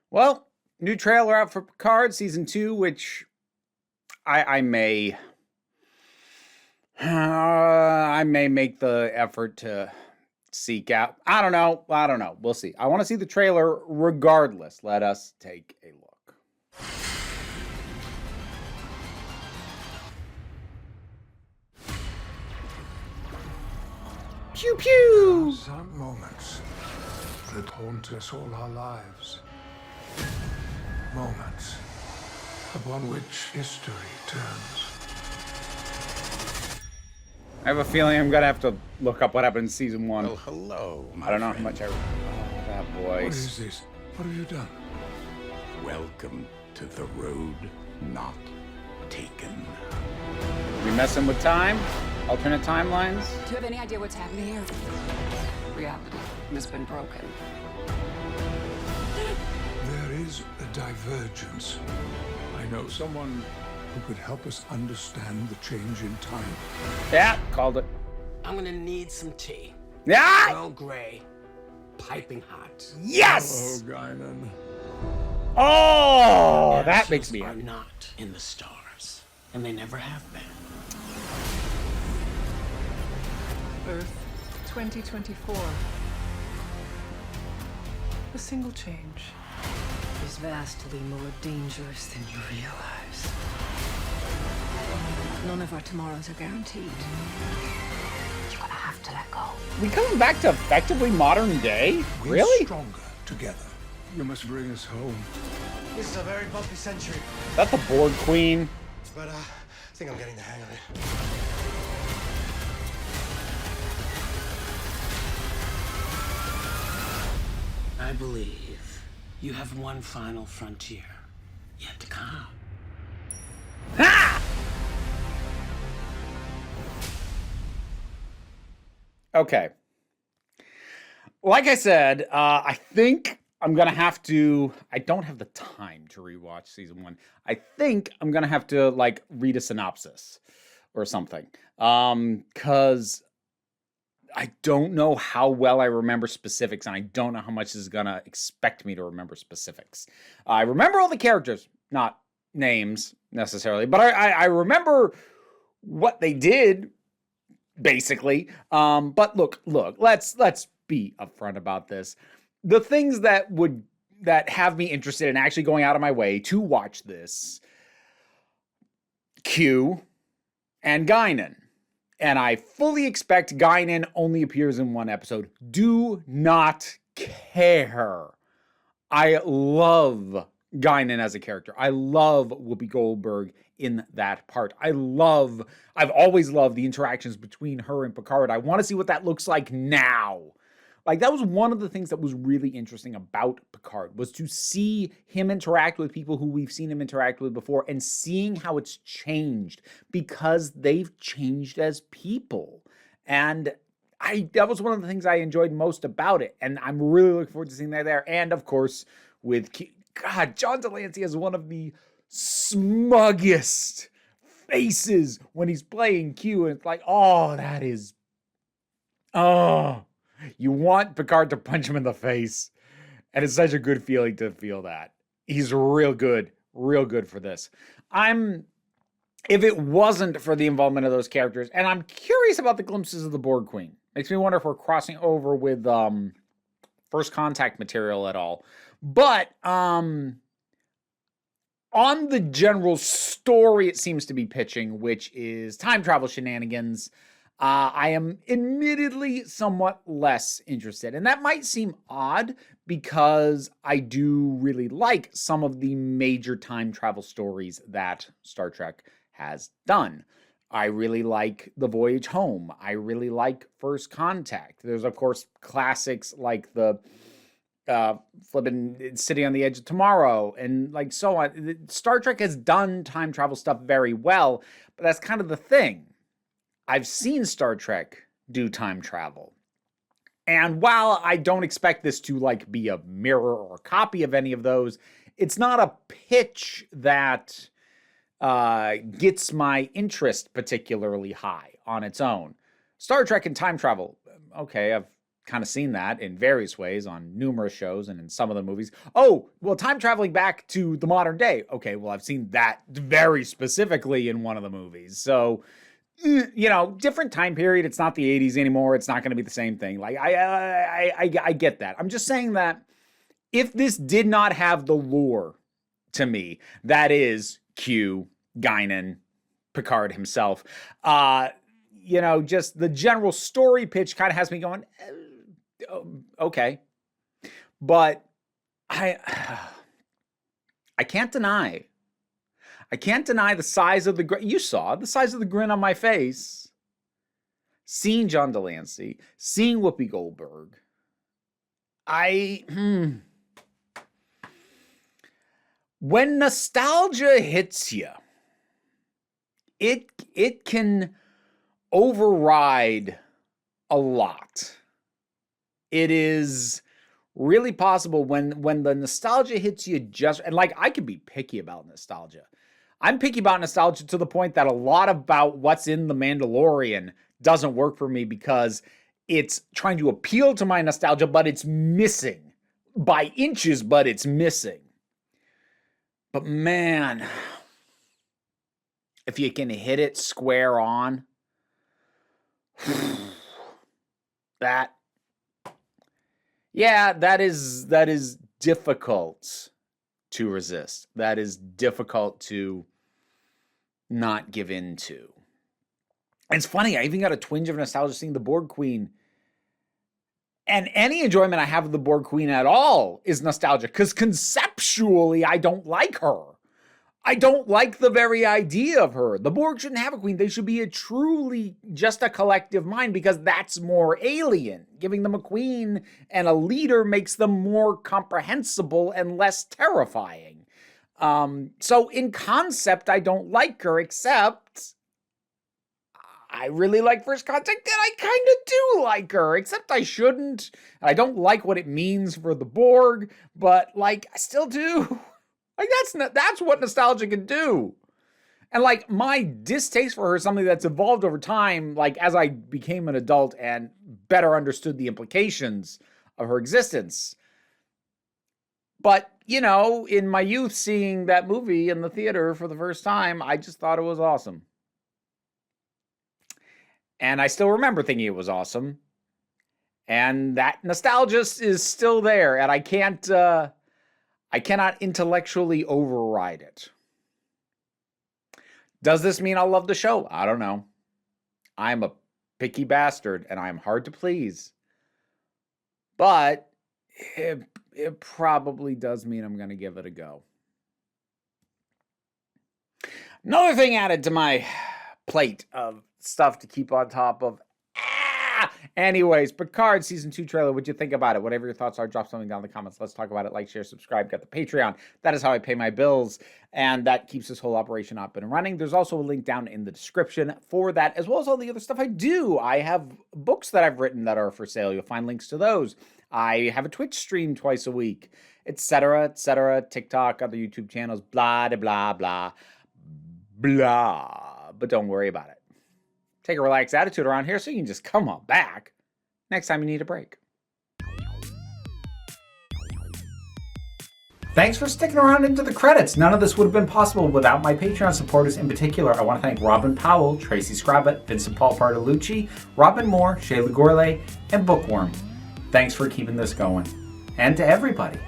Well, new trailer out for Picard season 2, which I may I may make the effort to seek out. I don't know. We'll see. I want to see the trailer regardless. Let us take a look. Pew pew. Some moments that haunt us all our lives. Moments upon which history turns. I have a feeling I'm gonna have to look up what happened in season 1. Well, hello, my I don't know how friend. much I. Oh, that What voice. is this? What have you done? Welcome to the road not taken. We messing with time? Alternate timelines? Do you have any idea what's happening here? Reality has been broken. There is a divergence. I know someone who could help us understand the change in time. Yeah, called it. I'm gonna need some tea. Yeah! Earl Grey, piping hot. Yes! Guinan. Oh, that Answers makes me are happy. not in the stars, and they never have been. Earth 2024. A single change is vastly more dangerous than you realize. None of our tomorrows are guaranteed. You're gonna have to let go. We coming back to effectively modern day? We're Really? stronger together. You must bring us home. This is a very bumpy century, Is that the board queen? but I think I'm getting the hang of it. I believe you have one final frontier yet to come. Ha! Okay. Like I said, I think I'm gonna have to. I don't have the time to rewatch season 1. I think I'm gonna have to like read a synopsis or something, because I don't know how well I remember specifics, and I don't know how much this is gonna expect me to remember specifics. I remember all the characters, not names necessarily, but I remember what they did, basically. But look, let's be upfront about this. The things that have me interested in actually going out of my way to watch this: Q and Guinan. And I fully expect Guinan only appears in one episode. Do not care. I love Guinan as a character. I love Whoopi Goldberg in that part. I've always loved the interactions between her and Picard. I want to see what that looks like now. Like, that was one of the things that was really interesting about Picard, was to see him interact with people who we've seen him interact with before, and seeing how it's changed, because they've changed as people. And that was one of the things I enjoyed most about it. And I'm really looking forward to seeing that there. And of course, with God, John Delancey has one of the smuggest faces when he's playing Q. And it's like, oh, that is, oh, you want Picard to punch him in the face. And it's such a good feeling to feel that. He's real good for this. If it wasn't for the involvement of those characters, and I'm curious about the glimpses of the Borg Queen. Makes me wonder if we're crossing over with First Contact material at all. But on the general story it seems to be pitching, which is time travel shenanigans, I am admittedly somewhat less interested. And that might seem odd, because I do really like some of the major time travel stories that Star Trek has done. I really like The Voyage Home. I really like First Contact. There's, of course, classics like the flipping City on the Edge of Tomorrow, and like so on. Star Trek has done time travel stuff very well, but that's kind of the thing. I've seen Star Trek do time travel. And while I don't expect this to like be a mirror or a copy of any of those, it's not a pitch that gets my interest particularly high on its own. Star Trek and time travel, okay, I've kind of seen that in various ways on numerous shows and in some of the movies. Oh, well, time traveling back to the modern day. Okay, well, I've seen that very specifically in one of the movies. So, you know, different time period. It's not the 80s anymore. It's not going to be the same thing. Like, I get that. I'm just saying that if this did not have the lore to me, that is Q, Guinan, Picard himself, you know, just the general story pitch kind of has me going, okay. But I can't deny the size of the grin. You saw the size of the grin on my face. Seeing John Delancey, seeing Whoopi Goldberg. When nostalgia hits you, it can override a lot. It is really possible when the nostalgia hits you just, and like I could be picky about nostalgia. I'm picky about nostalgia to the point that a lot about what's in The Mandalorian doesn't work for me because it's trying to appeal to my nostalgia, but it's missing by inches, but it's missing. But man, if you can hit it square on, that is difficult to resist. That is difficult to not give in to. And it's funny, I even got a twinge of nostalgia seeing the Borg Queen. And any enjoyment I have of the Borg Queen at all is nostalgia, because conceptually, I don't like her. I don't like the very idea of her. The Borg shouldn't have a queen. They should be just a collective mind, because that's more alien. Giving them a queen and a leader makes them more comprehensible and less terrifying. So in concept, I don't like her, except I really like First Contact, and I kind of do like her, except I shouldn't. I don't like what it means for the Borg, but like I still do. Like that's what nostalgia can do. And like my distaste for her is something that's evolved over time, like as I became an adult and better understood the implications of her existence. But, you know, in my youth, seeing that movie in the theater for the first time, I just thought it was awesome. And I still remember thinking it was awesome. And that nostalgia is still there, and I cannot intellectually override it. Does this mean I'll love the show? I don't know. I'm a picky bastard, and I'm hard to please. But it probably does mean I'm going to give it a go. Another thing added to my plate of stuff to keep on top of. Anyways, Picard Season 2 trailer, what'd you think about it? Whatever your thoughts are, drop something down in the comments. Let's talk about it. Like, share, subscribe, got the Patreon. That is how I pay my bills, and that keeps this whole operation up and running. There's also a link down in the description for that, as well as all the other stuff I do. I have books that I've written that are for sale. You'll find links to those. I have a Twitch stream twice a week, etc., TikTok, other YouTube channels, blah, blah, blah, blah. But don't worry about it. Take a relaxed attitude around here so you can just come on back next time you need a break. Thanks for sticking around into the credits. None of this would have been possible without my Patreon supporters. In particular, I want to thank Robin Powell, Tracy Scrabbit, Vincent Paul Bartolucci, Robin Moore, Shayla Gourlay, and Bookworm. Thanks for keeping this going. And to everybody,